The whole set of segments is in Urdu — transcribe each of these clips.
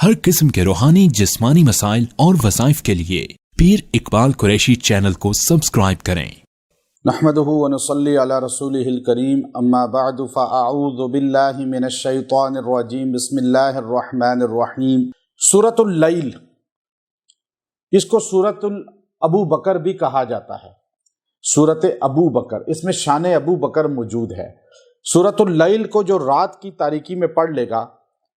ہر قسم کے روحانی جسمانی مسائل اور وظائف کے لیے پیر اقبال قریشی چینل کو سبسکرائب کریں۔ نحمده ونصلي على رسوله الكريم اما بعد فاعوذ بالله من الشیطان الرجیم بسم اللہ الرحمن الرحیم۔ سورۃ اللیل، اس کو سورۃ ابو بکر بھی کہا جاتا ہے، سورۃ ابو بکر، اس میں شان ابو بکر موجود ہے۔ سورۃ اللیل کو جو رات کی تاریکی میں پڑھ لے گا،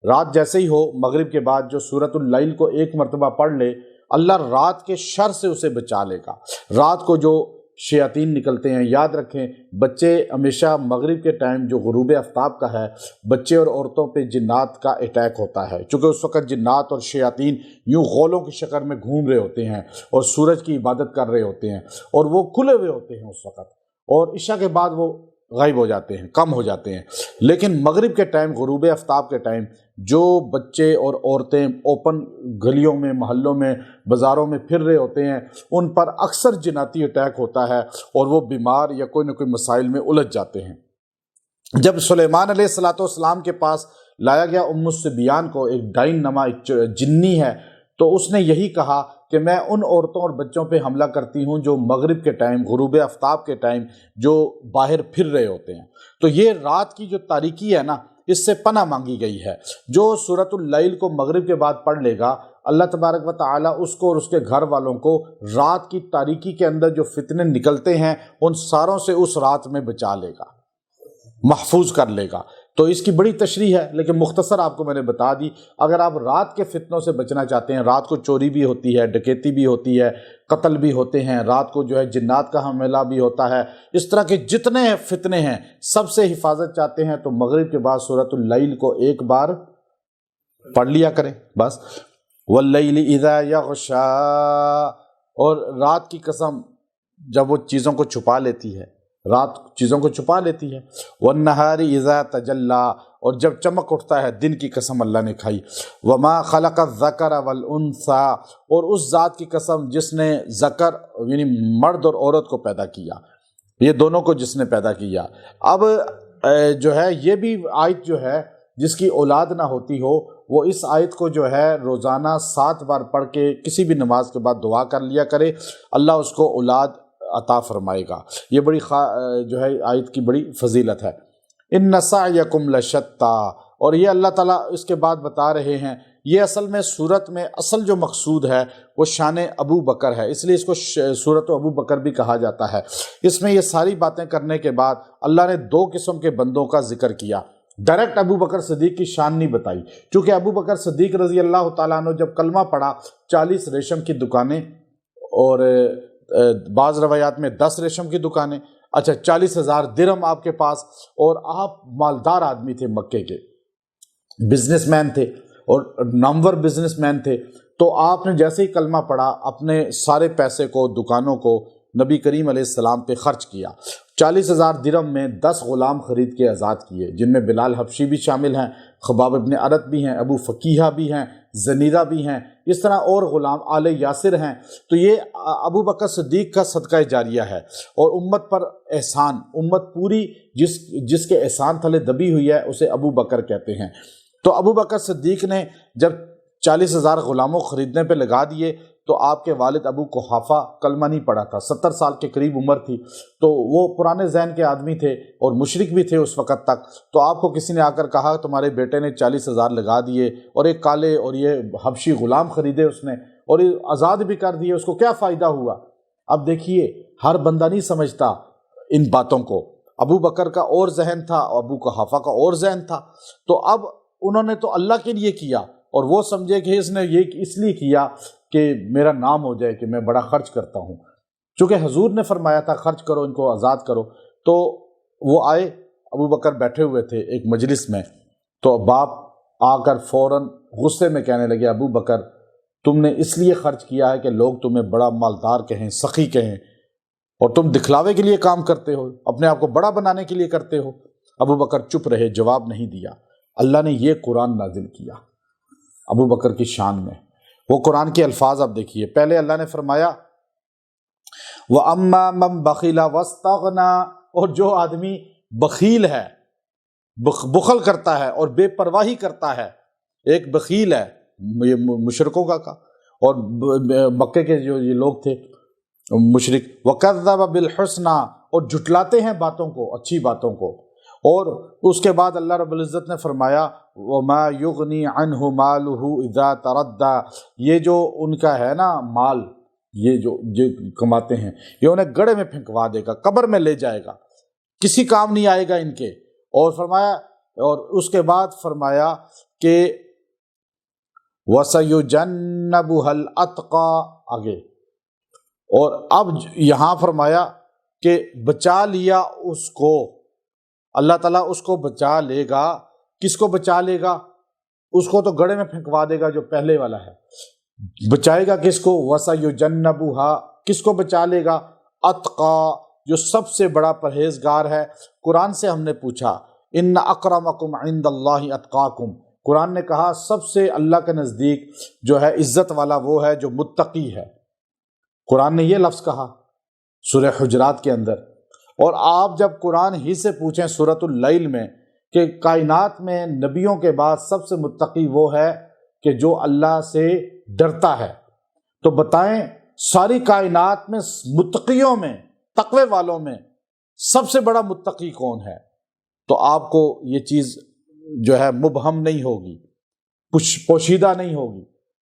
رات جیسے ہی ہو مغرب کے بعد جو سورۃ اللیل کو ایک مرتبہ پڑھ لے، اللہ رات کے شر سے اسے بچا لے گا۔ رات کو جو شیاطین نکلتے ہیں، یاد رکھیں بچے ہمیشہ مغرب کے ٹائم جو غروب آفتاب کا ہے، بچے اور عورتوں پہ جنات کا اٹیک ہوتا ہے، چونکہ اس وقت جنات اور شیاطین یوں غولوں کی شکل میں گھوم رہے ہوتے ہیں اور سورج کی عبادت کر رہے ہوتے ہیں اور وہ کھلے ہوئے ہوتے ہیں اس وقت، اور عشاء کے بعد وہ غائب ہو جاتے ہیں، کم ہو جاتے ہیں۔ لیکن مغرب کے ٹائم، غروب آفتاب کے ٹائم، جو بچے اور عورتیں اوپن گلیوں میں، محلوں میں، بازاروں میں پھر رہے ہوتے ہیں، ان پر اکثر جناتی اٹیک ہوتا ہے اور وہ بیمار یا کوئی نہ کوئی مسائل میں الجھ جاتے ہیں۔ جب سلیمان علیہ السلام کے پاس لایا گیا ام الصبیان کو، ایک ڈائن نما ایک جنی ہے، تو اس نے یہی کہا کہ میں ان عورتوں اور بچوں پہ حملہ کرتی ہوں جو مغرب کے ٹائم، غروب آفتاب کے ٹائم جو باہر پھر رہے ہوتے ہیں۔ تو یہ رات کی جو تاریکی ہے نا، اس سے پناہ مانگی گئی ہے۔ جو سورۃ اللیل کو مغرب کے بعد پڑھ لے گا، اللہ تبارک و تعالیٰ اس کو اور اس کے گھر والوں کو رات کی تاریکی کے اندر جو فتنے نکلتے ہیں ان ساروں سے اس رات میں بچا لے گا، محفوظ کر لے گا۔ تو اس کی بڑی تشریح ہے، لیکن مختصر آپ کو میں نے بتا دی۔ اگر آپ رات کے فتنوں سے بچنا چاہتے ہیں، رات کو چوری بھی ہوتی ہے، ڈکیتی بھی ہوتی ہے، قتل بھی ہوتے ہیں، رات کو جو ہے جنات کا حملہ بھی ہوتا ہے، اس طرح کے جتنے فتنے ہیں سب سے حفاظت چاہتے ہیں تو مغرب کے بعد سورۃ اللیل کو ایک بار پڑھ لیا کریں بس۔ واللیل اذا یغشا، اور رات کی قسم جب وہ چیزوں کو چھپا لیتی ہے، رات چیزوں کو چھپا لیتی ہے۔ والنہار اذا تجلی، اور جب چمک اٹھتا ہے، دن کی قسم اللہ نے کھائی۔ وما خلق الذکر والانثی، اور اس ذات کی قسم جس نے ذکر یعنی مرد اور عورت کو پیدا کیا، یہ دونوں کو جس نے پیدا کیا۔ اب جو ہے یہ بھی آیت جو ہے جس کی اولاد نہ ہوتی ہو، وہ اس آیت کو جو ہے روزانہ 7 بار پڑھ کے کسی بھی نماز کے بعد دعا کر لیا کرے، اللہ اس کو اولاد عطا فرمائے گا۔ یہ بڑی جو ہے آیت کی بڑی فضیلت ہے۔ ان سعیکم لشتی، اور یہ اللہ تعالیٰ اس کے بعد بتا رہے ہیں، یہ اصل میں سورت میں اصل جو مقصود ہے وہ شان ابو بکر ہے، اس لیے اس کو سورۃ ابو بکر بھی کہا جاتا ہے۔ اس میں یہ ساری باتیں کرنے کے بعد اللہ نے 2 قسم کے بندوں کا ذکر کیا۔ ڈائریکٹ ابو بکر صدیق کی شان نہیں بتائی، چونکہ ابو بکر صدیق رضی اللہ تعالیٰ عنہ جب کلمہ پڑھا، 40 ریشم کی دکانیں، اور بعض روایات میں 10 ریشم کی دکانیں، اچھا 40,000 درہم آپ کے پاس، اور آپ مالدار آدمی تھے، مکے کے بزنس مین تھے اور نامور بزنس مین تھے، تو آپ نے جیسے ہی کلمہ پڑھا اپنے سارے پیسے کو، دکانوں کو نبی کریم علیہ السلام پہ خرچ کیا۔ 40,000 درہم میں 10 غلام خرید کے آزاد کیے، جن میں بلال حبشی بھی شامل ہیں، خباب ابن عرت بھی ہیں، ابو فقیہ بھی ہیں، زنیرہ بھی ہیں، اس طرح اور غلام آل یاسر ہیں۔ تو یہ ابو بکر صدیق کا صدقہ جاریہ ہے، اور امت پر احسان، امت پوری جس کے احسان تلے دبی ہوئی ہے اسے ابو بکر کہتے ہیں۔ تو ابو بکر صدیق نے جب 40,000 غلاموں خریدنے پہ لگا دیے، تو آپ کے والد ابو قحافہ کلمہ نہیں پڑھا تھا، 70 سال کے قریب عمر تھی، تو وہ پرانے ذہن کے آدمی تھے اور مشرک بھی تھے اس وقت تک۔ تو آپ کو کسی نے آ کر کہا تمہارے بیٹے نے 40,000 لگا دیے اور ایک کالے اور یہ حبشی غلام خریدے اس نے اور یہ آزاد بھی کر دیے، اس کو کیا فائدہ ہوا؟ اب دیکھیے ہر بندہ نہیں سمجھتا ان باتوں کو، ابو بکر کا اور ذہن تھا، ابو قحافہ کا اور ذہن تھا۔ تو اب انہوں نے تو اللہ کے لیے کیا، اور وہ سمجھے کہ اس نے یہ اس لیے کیا کہ میرا نام ہو جائے کہ میں بڑا خرچ کرتا ہوں، چونکہ حضور نے فرمایا تھا خرچ کرو، ان کو آزاد کرو۔ تو وہ آئے، ابو بکر بیٹھے ہوئے تھے ایک مجلس میں، تو باپ آ کر فوراً غصے میں کہنے لگے، ابو بکر تم نے اس لیے خرچ کیا ہے کہ لوگ تمہیں بڑا مالدار کہیں، سخی کہیں، اور تم دکھلاوے کے لیے کام کرتے ہو، اپنے آپ کو بڑا بنانے کے لیے کرتے ہو۔ ابو بکر چپ رہے، جواب نہیں دیا۔ اللہ نے یہ قرآن نازل کیا ابو بکر کی شان میں۔ وہ قرآن کے الفاظ اب دیکھیے، پہلے اللہ نے فرمایا وَأَمَّا مَن بَخِلَ وَاسْتَغْنَىٰ، اور جو آدمی بخیل ہے، بخل کرتا ہے اور بے پرواہی کرتا ہے، ایک بخیل ہے یہ مشرکوں کا کہا، اور مکے کے جو یہ لوگ تھے مشرک، وَكَذَّبَ بِالْحُسْنَى، اور جھٹلاتے ہیں باتوں کو، اچھی باتوں کو۔ اور اس کے بعد اللہ رب العزت نے فرمایا وَمَا يُغْنِي عَنْهُ مَالُهُ إِذَا تَرَدَّى، یہ جو ان کا ہے نا مال، یہ جو کماتے ہیں، یہ انہیں گڑھے میں پھینکوا دے گا، قبر میں لے جائے گا، کسی کام نہیں آئے گا ان کے۔ اور فرمایا، اور اس کے بعد فرمایا کہ وَسَيُجَنَّبُهَا الْأَتْقَى، آگے، اور اب یہاں فرمایا کہ بچا لیا اس کو، اللہ تعالیٰ اس کو بچا لے گا۔ کس کو بچا لے گا؟ اس کو تو گڑھے میں پھینکوا دے گا جو پہلے والا ہے، بچائے گا کس کو؟ وَسَيُجَنَّبُهَا، کس کو بچا لے گا؟ اتقا، جو سب سے بڑا پرہیزگار ہے۔ قرآن سے ہم نے پوچھا ان اکرمکم عند اللہ اتقاکم، قرآن نے کہا سب سے اللہ کے نزدیک جو ہے عزت والا وہ ہے جو متقی ہے، قرآن نے یہ لفظ کہا سورہ حجرات کے اندر۔ اور آپ جب قرآن ہی سے پوچھیں سورۃ اللیل میں کہ کائنات میں نبیوں کے بعد سب سے متقی وہ ہے کہ جو اللہ سے ڈرتا ہے، تو بتائیں ساری کائنات میں متقیوں میں، تقوی والوں میں سب سے بڑا متقی کون ہے؟ تو آپ کو یہ چیز جو ہے مبہم نہیں ہوگی، پوشیدہ نہیں ہوگی،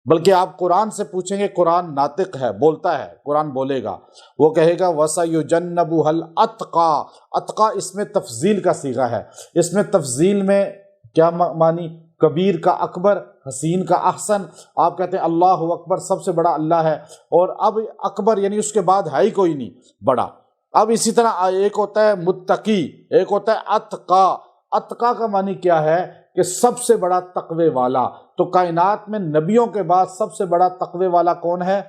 بلکہ آپ قرآن سے پوچھیں گے، قرآن ناطق ہے، بولتا ہے، قرآن بولے گا، وہ کہے گا وَسَيُجَنَّبُهَا الْأَتْقَى، اتقا اس میں تفضیل کا صیغہ ہے۔ اس میں تفضیل میں کیا معنی؟ کبیر کا اکبر، حسین کا احسن۔ آپ کہتے ہیں اللہ اکبر، سب سے بڑا اللہ ہے، اور اب اکبر یعنی اس کے بعد ہے ہی کوئی نہیں بڑا۔ اب اسی طرح ایک ہوتا ہے متقی، ایک ہوتا ہے اتقا۔ اتقا کا معنی کیا ہے؟ کہ سب سے بڑا تقوی والا۔ تو کائنات میں نبیوں کے بعد سب سے بڑا تقوی والا کون ہے؟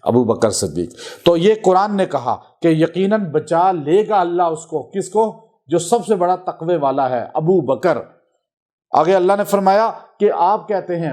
ابو بکر صدیق۔ تو یہ قرآن نے کہا کہ یقیناً بچا لے گا اللہ اس کو، کس کو؟ جو سب سے بڑا تقوی والا ہے، ابو بکر۔ آگے اللہ نے فرمایا کہ آپ کہتے ہیں،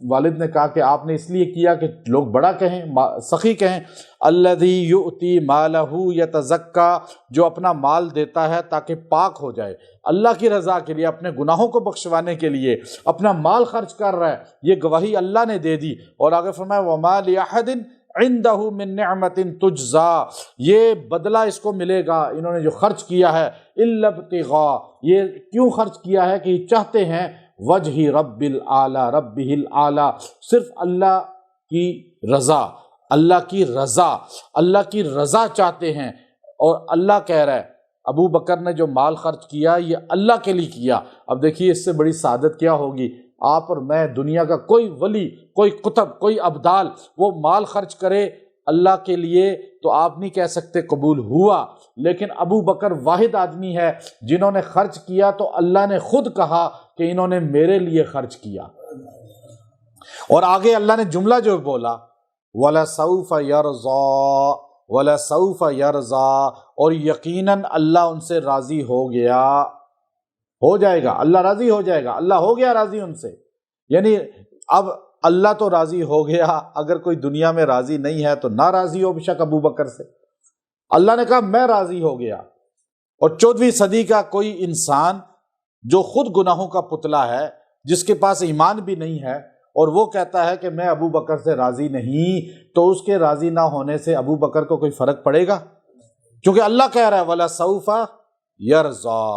والد نے کہا کہ آپ نے اس لیے کیا کہ لوگ بڑا کہیں، سخی کہیں، الذی یؤتی مالہ یتزکا، جو اپنا مال دیتا ہے تاکہ پاک ہو جائے، اللہ کی رضا کے لیے، اپنے گناہوں کو بخشوانے کے لیے اپنا مال خرچ کر رہا ہے، یہ گواہی اللہ نے دے دی۔ اور آگے فرمایا وما لأحد عندہ من نعمت تجزا، یہ بدلہ اس کو ملے گا انہوں نے جو خرچ کیا ہے، الا ابتغاء، یہ کیوں خرچ کیا ہے کہ یہ چاہتے ہیں وجہ رب العالی، ربہ العالی، صرف اللہ کی رضا، اللہ کی رضا، اللہ کی رضا چاہتے ہیں۔ اور اللہ کہہ رہا ہے ابو بکر نے جو مال خرچ کیا یہ اللہ کے لیے کیا۔ اب دیکھیے اس سے بڑی سعادت کیا ہوگی؟ آپ اور میں، دنیا کا کوئی ولی، کوئی قطب، کوئی ابدال وہ مال خرچ کرے اللہ کے لیے تو آپ نہیں کہہ سکتے قبول ہوا، لیکن ابو بکر واحد آدمی ہے جنہوں نے خرچ کیا تو اللہ نے خود کہا کہ انہوں نے میرے لیے خرچ کیا۔ اور آگے اللہ نے جملہ جو بولا وَلَسَوْفَ يَرْضَى، وَلَسَوْفَ يَرْضَى، اور یقیناً اللہ ان سے راضی ہو گیا، ہو جائے گا، اللہ راضی ہو جائے گا، اللہ ہو گیا راضی ان سے۔ یعنی اب اللہ تو راضی ہو گیا، اگر کوئی دنیا میں راضی نہیں ہے تو نہ راضی ہو بے شک ابو بکر سے۔ اللہ نے کہا میں راضی ہو گیا۔ اور 14ویں صدی کا کوئی انسان جو خود گناہوں کا پتلا ہے، جس کے پاس ایمان بھی نہیں ہے، اور وہ کہتا ہے کہ میں ابو بکر سے راضی نہیں، تو اس کے راضی نہ ہونے سے ابو بکر کو کوئی فرق پڑے گا؟ کیونکہ اللہ کہہ رہا ہے وَلَسَوْفَ يَرْضَى،